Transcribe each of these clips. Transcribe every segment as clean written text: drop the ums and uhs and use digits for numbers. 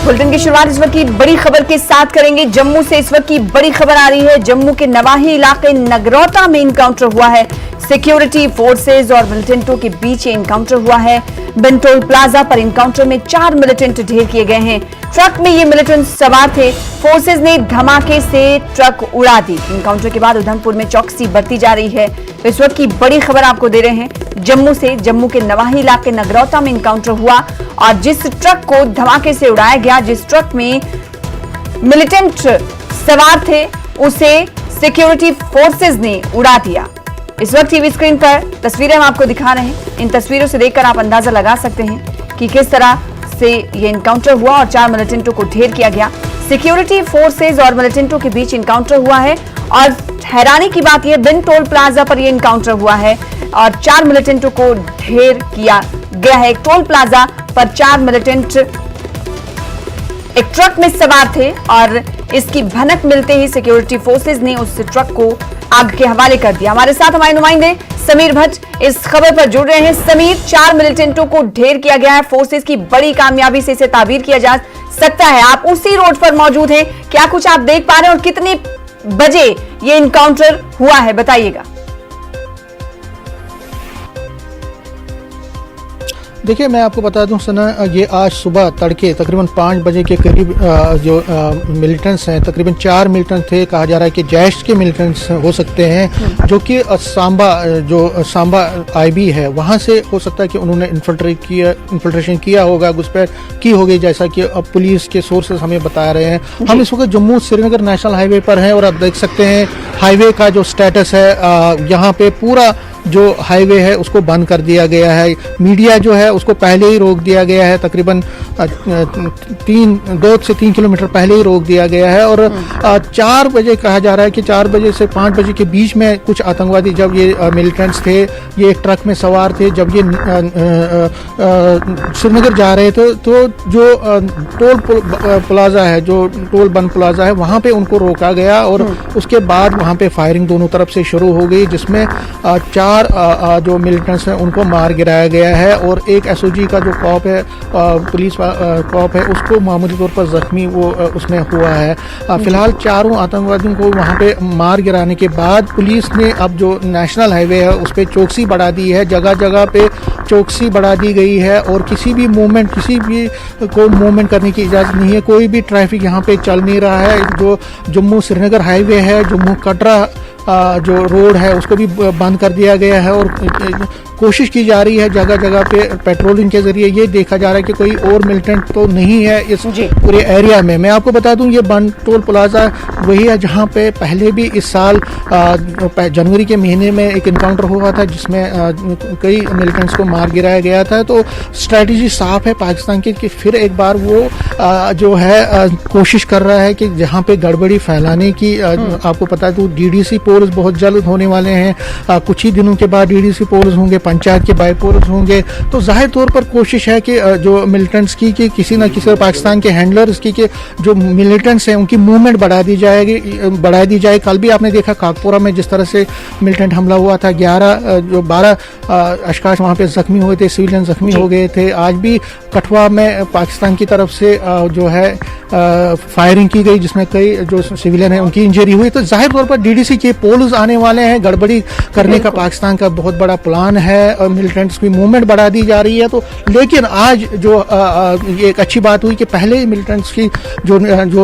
Bulletin की शुरुआत इस वक्त की बड़ी खबर के साथ करेंगे। जम्मू से इस वक्त की बड़ी खबर आ रही है। जम्मू के नवाही इलाके नगरोटा में इनकाउंटर हुआ है। सिक्योरिटी फोर्सेज और मिलिटेंटों के बीच इनकाउंटर हुआ है। बिंटोल प्लाजा पर इनकाउंटर में 4 मिलिटेंट ढेर किए गए हैं। ट्रक में ये मिलिटेंट सवार थे। फोर्सेज ने धमाके से ट्रक उड़ा दी। इनकाउंटर के बाद उधमपुर में चौकसी बरती जा रही है। तो इस वक्त की बड़ी खबर आपको दे रहे हैं जम्मू से। जम्मू के नवाही इलाके नगरोटा में इनकाउंटर हुआ और जिस ट्रक को धमाके से उड़ाया गया, जिस ट्रक में मिलिटेंट सवार थे, उसे सिक्योरिटी फोर्सेज ने उड़ा दिया। इस वक्त टीवी स्क्रीन पर तस्वीरें हम आपको दिखा रहे हैं। इन तस्वीरों से देखकर आप अंदाजा लगा सकते हैं कि किस तरह से यह इनकाउंटर हुआ और 4 मिलिटेंटों को ढेर किया गया। सिक्योरिटी फोर्सेज और मिलिटेंटों के बीच इनकाउंटर हुआ है और हैरानी की बात यह बिन टोल प्लाजा पर यह इनकाउंटर हुआ है और 4 मिलिटेंटों को ढेर किया गया है। एक टोल प्लाजा पर 4 मिलिटेंट एक ट्रक में सवार थे और इसकी भनक मिलते ही सिक्योरिटी फोर्सेज ने उस ट्रक को आग के हवाले कर दिया। हमारे साथ हमारे नुमाइंदे समीर भट्ट इस खबर पर जुड़ रहे हैं। समीर, 4 मिलिटेंटों को ढेर किया गया है। फोर्सेज की बड़ी कामयाबी से इसे ताबीर किया जा सकता है। आप उसी रोड पर मौजूद हैं, क्या कुछ आप देख पा रहे हैं और कितने बजे ये इनकाउंटर हुआ है, बताइएगा। देखिए, मैं आपको बता दूं सना, ये आज सुबह तड़के तकरीबन 5 बजे के करीब जो मिलिटेंट्स हैं, तकरीबन 4 मिलिटेंट थे। कहा जा रहा है कि जैश के मिलिटेंट्स हो सकते हैं, जो कि सांबा आईबी है, वहाँ से हो सकता है कि उन्होंने इन्फिल्ट्रेशन किया होगा, घुसपैठ की होगी, जैसा कि अब पुलिस के सोर्सेज हमें बता रहे हैं। हम इस वक्त जम्मू श्रीनगर नेशनल हाईवे पर हैं और आप देख सकते हैं हाईवे का जो स्टेटस है, यहाँ पे पूरा जो हाईवे है उसको बंद कर दिया गया है। मीडिया जो है उसको पहले ही रोक दिया गया है, तकरीबन 2 से 3 किलोमीटर पहले ही रोक दिया गया है। और 4 बजे कहा जा रहा है कि 4 बजे से 5 बजे के बीच में कुछ आतंकवादी, जब ये मिलिटेंट्स थे, ये एक ट्रक में सवार थे, जब ये श्रीनगर जा रहे थे, तो जो टोल प्लाजा है, जो टोल बन प्लाजा है, वहाँ पे उनको रोका गया और उसके बाद वहाँ पे फायरिंग दोनों तरफ से शुरू हो गई, जिसमें 4 जो मिलिटेंट्स हैं उनको मार गिराया गया है और एक एसओजी का जो कॉप है, पुलिस कॉप है, उसको मामूली तौर पर जख्मी वो उसमें हुआ है। फिलहाल 4 आतंकवादियों को वहाँ पे मार गिराने के बाद पुलिस ने अब जो नेशनल हाईवे है उस पर चौकसी बढ़ा दी है। जगह जगह पे चौकसी बढ़ा दी गई है और किसी भी को मूवमेंट करने की इजाज़त नहीं है। कोई भी ट्रैफिक यहाँ पे चल नहीं रहा है। जो जम्मू श्रीनगर हाईवे है, जम्मू कटरा जो रोड है, उसको भी बंद कर दिया गया है और कोशिश की जा रही है जगह जगह पे पेट्रोलिंग के जरिए ये देखा जा रहा है कि कोई और मिलिटेंट तो नहीं है इस पूरे एरिया में। मैं आपको बता दूं, ये बन टोल प्लाजा वही है जहां पे पहले भी इस साल जनवरी के महीने में एक इनकाउंटर हुआ था, जिसमें कई मिलिटेंट्स को मार गिराया गया था। तो स्ट्रेटजी साफ है पाकिस्तान की कि फिर एक बार वो जो है कोशिश कर रहा है कि जहाँ पे गड़बड़ी फैलाने की। आपको पता है तो डीडीसी पोल्स बहुत जल्द होने वाले हैं। कुछ ही दिनों के बाद डीडीसी पोल्स होंगे, पंचायत के बाईपोल्स होंगे। तो जाहिर तौर पर कोशिश है कि जो मिलिटेंट्स की कि किसी न किसी पाकिस्तान के हैंडलर्स की कि जो मिलिटेंट्स हैं उनकी मूवमेंट बढ़ा दी जाए। कल भी आपने देखा काकपुरा में जिस तरह से मिलिटेंट हमला हुआ था, 12 अशखास वहाँ पे जख्मी हुए थे, सिविलियन जख्मी हो गए थे। आज भी कठुआ में पाकिस्तान की तरफ से जो है फायरिंग की गई, जिसमें कई जो सिविलियन है उनकी इंजरी हुई। तो जाहिर तौर पर डीडीसी के पोल्स आने वाले हैं। गड़बड़ी करने का पाकिस्तान का बहुत बड़ा प्लान है और मिलिटेंट्स की मूवमेंट बढ़ा दी जा रही है। तो लेकिन आज जो ये एक अच्छी बात हुई कि पहले ही मिलिटेंट्स की जो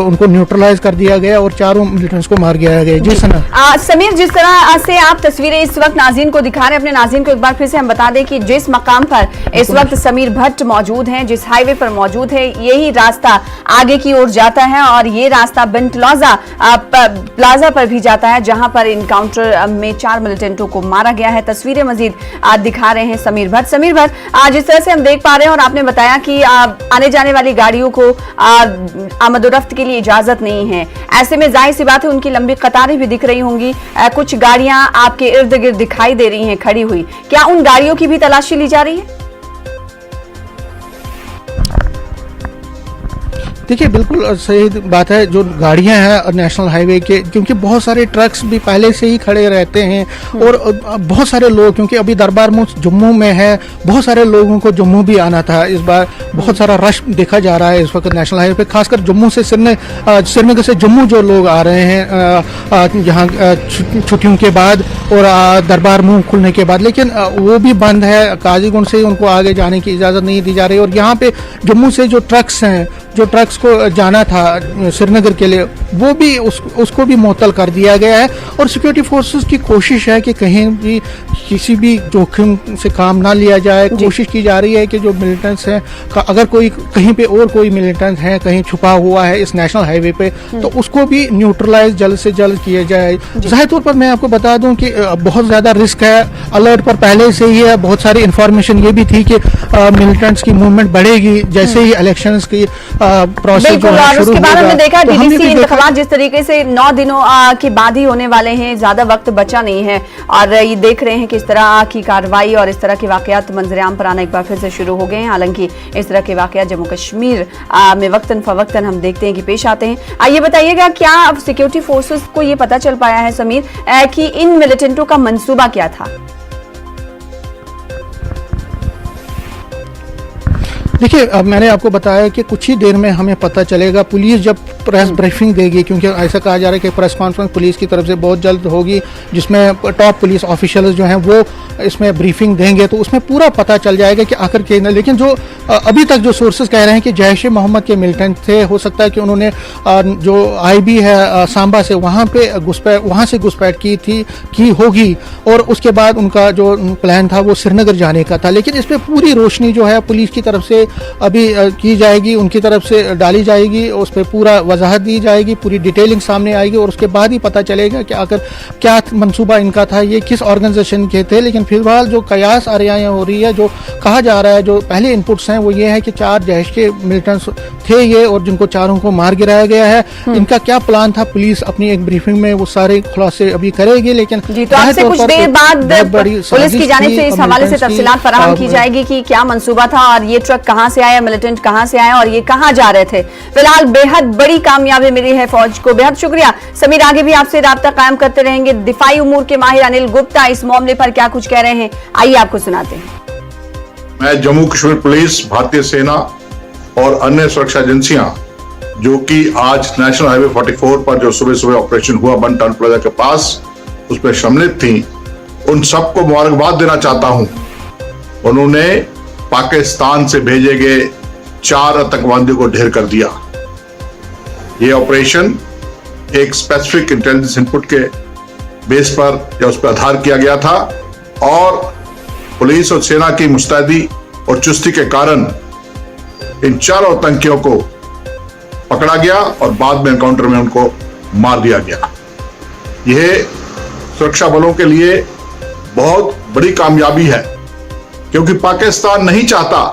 उनको न्यूट्रलाइज कर दिया गया और 4 मिलिटेंट्स को मार गिराया गया। जी सना। समीर, जिस तरह से आप तस्वीरें इस वक्त नाज़रीन को दिखा रहे हैं, अपने नाज़रीन को एक बार फिर से हम बता दें कि जिस मकाम पर इस वक्त समीर भट्ट मौजूद हैं, जिस हाईवे पर मौजूद है, यही रास्ता आगे की ओर जाता है और ये रास्ता बिन प्लाजा पर भी जाता है, जहां पर इनकाउंटर में 4 मिलिटेंटों को मारा गया है। तस्वीरें मजीद दिखा रहे हैं समीर भट्ट। समीर भट्ट, जिस तरह से हम देख पा रहे हैं और आपने बताया कि आने जाने वाली गाड़ियों को आमदोरफ्त के लिए इजाजत नहीं है, ऐसे में जाहिर सी बात है उनकी लंबी कतारें भी दिख रही होंगी। कुछ गाड़ियां आपके इर्द गिर्द दिखाई दे रही हैं खड़ी हुई, क्या उन गाड़ियों की भी तलाशी ली जा रही है? देखिए बिल्कुल सही बात है। जो गाड़ियां हैं नेशनल हाईवे के, क्योंकि बहुत सारे ट्रक्स भी पहले से ही खड़े रहते हैं और बहुत सारे लोग, क्योंकि अभी दरबार मूव जम्मू में है, बहुत सारे लोगों को जम्मू भी आना था। इस बार बहुत सारा रश देखा जा रहा है इस वक्त नेशनल हाईवे पे, खासकर जम्मू से श्रीनगर से जम्मू जो लोग आ रहे हैं यहाँ छुट्टियों के बाद और दरबार मूव खुलने के बाद, लेकिन वो भी बंद है। काजीगुंड से उनको आगे जाने की इजाज़त नहीं दी जा रही। और यहाँ पे जम्मू से जो ट्रक्स हैं, जो ट्रक्स को जाना था श्रीनगर के लिए, वो भी उसको भी मुअत्तल कर दिया गया है। और सिक्योरिटी फोर्सेस की कोशिश है कि कहीं भी किसी भी जोखिम से काम ना लिया जाए। कोशिश की जा रही है कि जो मिलिटेंट्स हैं, अगर कोई कहीं पे और कोई मिलिटेंट है कहीं छुपा हुआ है इस नेशनल हाईवे पे, तो उसको भी न्यूट्रलाइज जल्द से जल्द किया जाए। जाहिर तौर पर मैं आपको बता दूं कि बहुत ज़्यादा रिस्क है, अलर्ट पर पहले से ही है। बहुत सारी इंफॉर्मेशन ये भी थी कि मिलिटेंट्स की मूवमेंट बढ़ेगी जैसे ही इलेक्शंस की प्रोसेस जो है शुरू उसके बाद होगा। हमने देखा डीडीसी इंतखाबात जिस तरीके से 9 दिनों के बाद ही होने वाले हैं, ज्यादा वक्त बचा नहीं है और ये देख रहे हैं कि इस तरह की कार्रवाई और इस तरह के वाकयात मंजर-ए-आम पर आना एक बार फिर से शुरू हो गए हैं। हालांकि इस तरह के वाकयात जम्मू कश्मीर में वक्तन फवक्तन हम देखते हैं कि पेश आते हैं। आइए बताइएगा, क्या सिक्योरिटी फोर्सेस को ये पता चल पाया है समीर कि इन मिलिटेंटों का मंसूबा क्या था? देखिए, अब मैंने आपको बताया कि कुछ ही देर में हमें पता चलेगा। पुलिस जब प्रेस ब्रीफिंग देगी, क्योंकि ऐसा कहा जा रहा है कि प्रेस कॉन्फ्रेंस पुलिस की तरफ से बहुत जल्द होगी जिसमें टॉप पुलिस ऑफिशियल्स जो हैं वो इसमें ब्रीफिंग देंगे, तो उसमें पूरा पता चल जाएगा कि आखिर के। लेकिन जो अभी तक जो सोर्सेज कह रहे हैं कि जैश ए मोहम्मद के मिलिटेंट थे, हो सकता है कि उन्होंने जो आईबी है सांबा से वहाँ से घुसपैठ की होगी और उसके बाद उनका जो प्लान था वो श्रीनगर जाने का था। लेकिन इस पर पूरी रोशनी जो है पुलिस की तरफ से अभी की जाएगी, उनकी तरफ से डाली जाएगी, उस पर पूरा वजाहत दी जाएगी, पूरी डिटेलिंग सामने आएगी और उसके बाद ही पता चलेगा कि आखिर क्या मंसूबा इनका था, ये किस ऑर्गेनाइजेशन के थे। लेकिन फिलहाल जो कयास आरियां हो रही है, जो कहा जा रहा है, जो पहले इनपुट्स हैं वो ये है कि 4 जैश के मिलिटेंट्स थे ये और जिनको चारों को मार गिराया गया है। इनका क्या प्लान था, पुलिस अपनी एक ब्रीफिंग में वो सारे खुलासे अभी करेगी। लेकिन जी, तो आपसे कुछ देर बाद पुलिस की जानिब से इस हवाले से तफसीलात फराहम की जाएगी कि क्या मंसूबा था और ये ट्रक कहां से आया, मिलिटेंट कहां से आया और ये कहां जा रहे थे। फिलहाल बेहद बड़ी कामयाबी मिली है फौज को, बेहद शुक्रिया समीर। आगे भी आपसे राब्ता कायम करते रहेंगे। दिफाई उमूर के माहिर अनिल गुप्ता इस मामले पर क्या कुछ कह रहे हैं, आइए आपको सुनाते हैं। मैं जम्मू कश्मीर पुलिस, भारतीय सेना और अन्य सुरक्षा एजेंसियां जो कि आज नेशनल हाईवे 44 पर जो सुबह सुबह ऑपरेशन हुआ बन टन प्लाजा के पास, उसमें सम्मिलित थी, उन सबको मुबारकबाद देना चाहता हूं। उन्होंने पाकिस्तान से भेजे गए 4 आतंकवादियों को ढेर कर दिया। ये ऑपरेशन एक स्पेसिफिक इंटेलिजेंस इनपुट के बेस पर या उस पर आधार किया गया था और पुलिस और सेना की मुस्तैदी और चुस्ती के कारण इन 4 आतंकियों को पकड़ा गया और बाद में एनकाउंटर में उनको मार दिया गया। यह सुरक्षा बलों के लिए बहुत बड़ी कामयाबी है, क्योंकि पाकिस्तान नहीं चाहता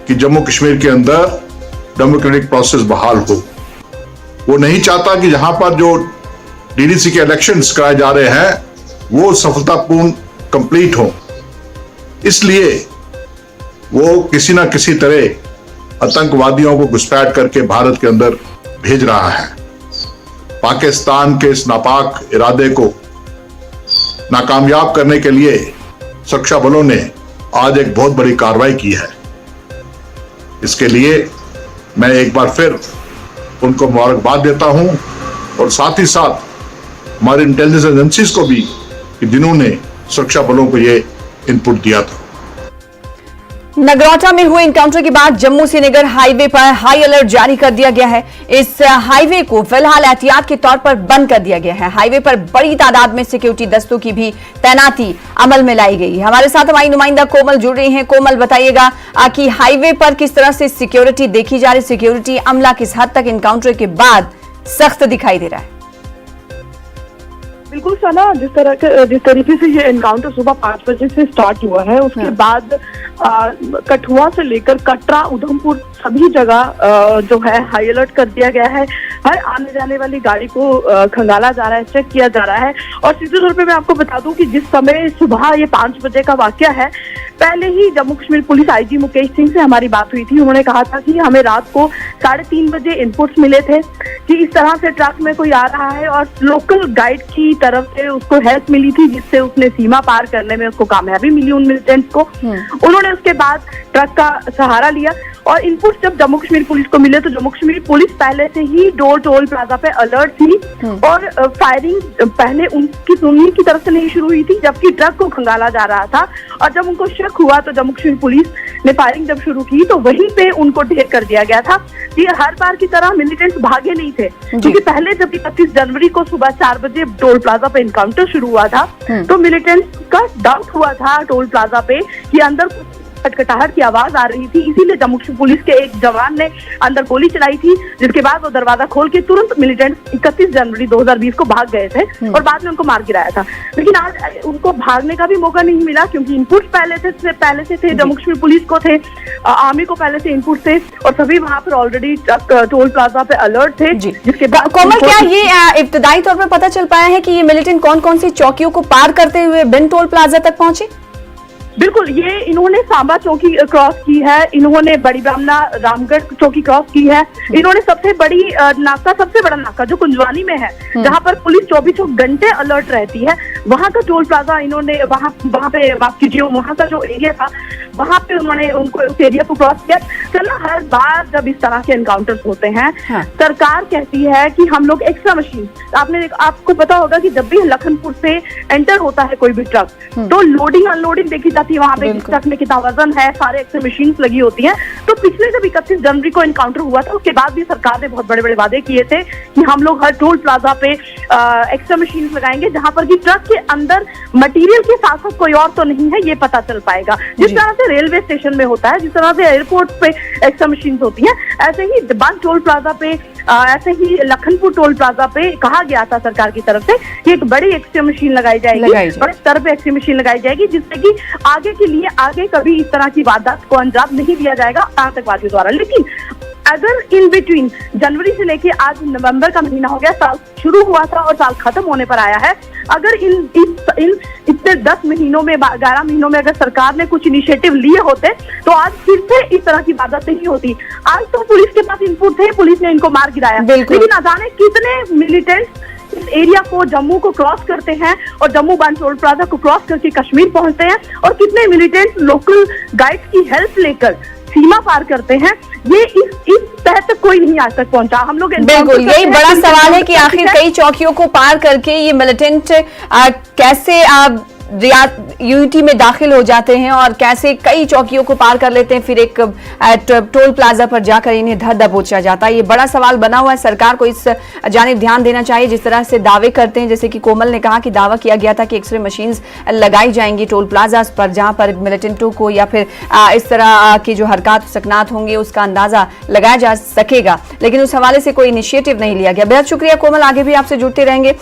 कि जम्मू कश्मीर के अंदर डेमोक्रेटिक प्रोसेस बहाल हो। वो नहीं चाहता कि जहां पर जो डीडीसी के इलेक्शंस कराए जा रहे हैं वो सफलतापूर्ण कंप्लीट हो। इसलिए वो किसी ना किसी तरह आतंकवादियों को घुसपैठ करके भारत के अंदर भेज रहा है। पाकिस्तान के इस नापाक इरादे को नाकामयाब करने के लिए सुरक्षा बलों ने आज एक बहुत बड़ी कार्रवाई की है। इसके लिए मैं एक बार फिर उनको मुबारकबाद देता हूं और साथ ही साथ हमारी इंटेलिजेंस एजेंसीज को भी कि जिन्होंने सुरक्षा बलों को ये इनपुट दिया था। नगरोटा में हुए इनकाउंटर के बाद जम्मू श्रीनगर हाईवे पर हाई अलर्ट जारी कर दिया गया है। इस हाईवे को फिलहाल एहतियात के तौर पर बंद कर दिया गया है। हाईवे पर बड़ी तादाद में सिक्योरिटी दस्तों की भी तैनाती अमल में लाई गई है। हमारे साथ हमारी नुमाइंदा कोमल जुड़ रही हैं। कोमल, बताइएगा कि हाईवे पर किस तरह से सिक्योरिटी देखी जा रही, सिक्योरिटी अमला किस हद तक इनकाउंटर के बाद सख्त दिखाई दे रहा है? बिल्कुल साना, जिस तरीके से ये एनकाउंटर सुबह 5 बजे से स्टार्ट हुआ है, उसके बाद कठुआ से लेकर कटरा, उधमपुर सभी जगह जो है हाई अलर्ट कर दिया गया है। हर आने जाने वाली गाड़ी को खंगाला जा रहा है, चेक किया जा रहा है। और सीधे तौर पे मैं आपको बता दूं कि जिस समय सुबह ये 5 बजे का वाकया है, पहले ही जम्मू कश्मीर पुलिस आईजी मुकेश सिंह से हमारी बात हुई थी। उन्होंने कहा था कि हमें रात को 3:30 बजे इनपुट्स मिले थे कि इस तरह से ट्रक में कोई आ रहा है, और लोकल गाइड की तरफ से उसको हेल्प मिली थी, जिससे उसने सीमा पार करने में उसको कामयाबी मिली उन मिलिटेंट्स को। उन्होंने उसके बाद ट्रक का सहारा लिया, और इनपुट जब जम्मू कश्मीर पुलिस को मिले तो जम्मू कश्मीर पुलिस पहले से ही डोर टोल प्लाजा पे अलर्ट थी, और फायरिंग पहले उन्हीं की तरफ से नहीं शुरू हुई थी, जबकि ट्रक को खंगाला जा रहा था। और जब उनको शक हुआ तो जम्मू कश्मीर पुलिस ने फायरिंग जब शुरू की तो वहीं पे उनको ढेर कर दिया गया था। ये हर बार की तरह मिलिटेंट्स भागे नहीं थे, क्योंकि पहले जब 31 जनवरी को सुबह 4 बजे टोल प्लाजा पे इनकाउंटर शुरू हुआ था तो मिलिटेंट्स का डाउट हुआ था टोल प्लाजा पे कि अंदर खटखटाहट की आवाज आ रही थी, इसीलिए जम्मू कश्मीर पुलिस के एक जवान ने अंदर गोली चलाई थी, जिसके बाद वो दरवाजा खोल के तुरंत मिलिटेंट्स 31 जनवरी 2020 को भाग गए थे और बाद में उनको मार गिराया था। लेकिन आज उनको भागने का भी मौका नहीं मिला, क्योंकि इनपुट पहले से थे, जम्मू कश्मीर पुलिस को थे, आर्मी को पहले से इनपुट थे, और सभी वहां पर ऑलरेडी टोल प्लाजा पे अलर्ट थे। जिसके बाद कोमल, क्या ये इब्तदाई तौर पर पता चल पाया है कि ये मिलिटेंट कौन कौन सी चौकियों को पार करते हुए बिन टोल प्लाजा तक पहुंचे? बिल्कुल, ये इन्होंने सांबा चौकी क्रॉस की है, इन्होंने बड़ी ब्राह्मणा रामगढ़ चौकी क्रॉस की है, इन्होंने सबसे बड़ा नाका जो कुंजवानी में है, जहां पर पुलिस 24 घंटे अलर्ट रहती है, वहां का टोल प्लाजा इन्होंने वहां पे माफ कीजिए, वहां का जो एरिया था वहां पे उन्होंने उनको उस एरिया को क्रॉस किया। चलो, हर बार जब इस तरह के एनकाउंटर्स होते हैं, सरकार कहती है कि हम लोग एक्स्ट्रा मशीन, आपको पता होगा कि जब भी लखनपुर से एंटर होता है कोई भी ट्रक तो लोडिंग अनलोडिंग देखी जाती है, वहां पे ट्रक में कितना वजन है, सारे एक्स्ट्रा मशीन लगी होती हैं। तो पिछले जब 31 जनवरी को एनकाउंटर हुआ था उसके बाद भी सरकार ने बहुत बड़े बड़े वादे किए थे कि हम लोग हर टोल प्लाजा पे एक्स्ट्रा मशीन लगाएंगे, जहां पर कि ट्रक के अंदर मटेरियल के साथ साथ कोई और तो नहीं है ये पता चल पाएगा। जिस तरह से रेलवे स्टेशन में होता है, जिस तरह से एयरपोर्ट पे एक्स्ट्रा मशीन होती हैं, ऐसे ही बंद टोल प्लाजा पे, ऐसे ही लखनपुर टोल प्लाजा पे कहा गया था सरकार की तरफ से कि एक बड़ी एक्स्ट्रा मशीन लगाई जाएगी, बड़े स्तर पे एक्स्ट्रा मशीन लगाई जाएगी, जिससे कि आगे कभी इस तरह की वारदात को अंजाम नहीं दिया जाएगा आतंकवादियों द्वारा। लेकिन अगर इन बिटवीन जनवरी से लेके आज नवंबर का महीना हो गया, साल शुरू हुआ था और साल खत्म होने पर आया है, अगर इन इतने 10 महीनों में 11 महीनों में अगर सरकार ने कुछ इनिशिएटिव लिए होते तो आज फिर से इस तरह की वारदात नहीं होती। आज तो पुलिस के पास इनपुट थे, पुलिस ने इनको मार गिराया, लेकिन न जाने कितने मिलिटेंट्स इस एरिया को, जम्मू को क्रॉस करते हैं और जम्मू बांध टोल प्लाजा को क्रॉस करके कश्मीर पहुंचते हैं, और कितने मिलिटेंट्स लोकल गाइड्स की हेल्प लेकर सीमा पार करते हैं, ये इस तह तक कोई नहीं आज तक पहुंचा। हम लोग बिल्कुल यही बड़ा सवाल है कि आखिर कई चौकियों को पार करके ये मिलिटेंट कैसे यूनिटी में दाखिल हो जाते हैं और कैसे कई चौकियों को पार कर लेते हैं, फिर एक टोल प्लाजा पर जाकर इन्हें धर दबोचा जाता है। ये बड़ा सवाल बना हुआ है, सरकार को इस जानिब ध्यान देना चाहिए। जिस तरह से दावे करते हैं, जैसे कि कोमल ने कहा कि दावा किया गया था कि एक्सरे मशीन्स लगाई जाएंगी टोल प्लाजा पर, जहां पर मिलिटेंटों को या फिर इस तरह की जो हरकत सकनात होंगे उसका अंदाजा लगाया जा सकेगा, लेकिन उस हवाले से कोई इनिशिएटिव नहीं लिया गया। बेहद शुक्रिया कोमल, आगे भी आपसे जुड़ते रहेंगे।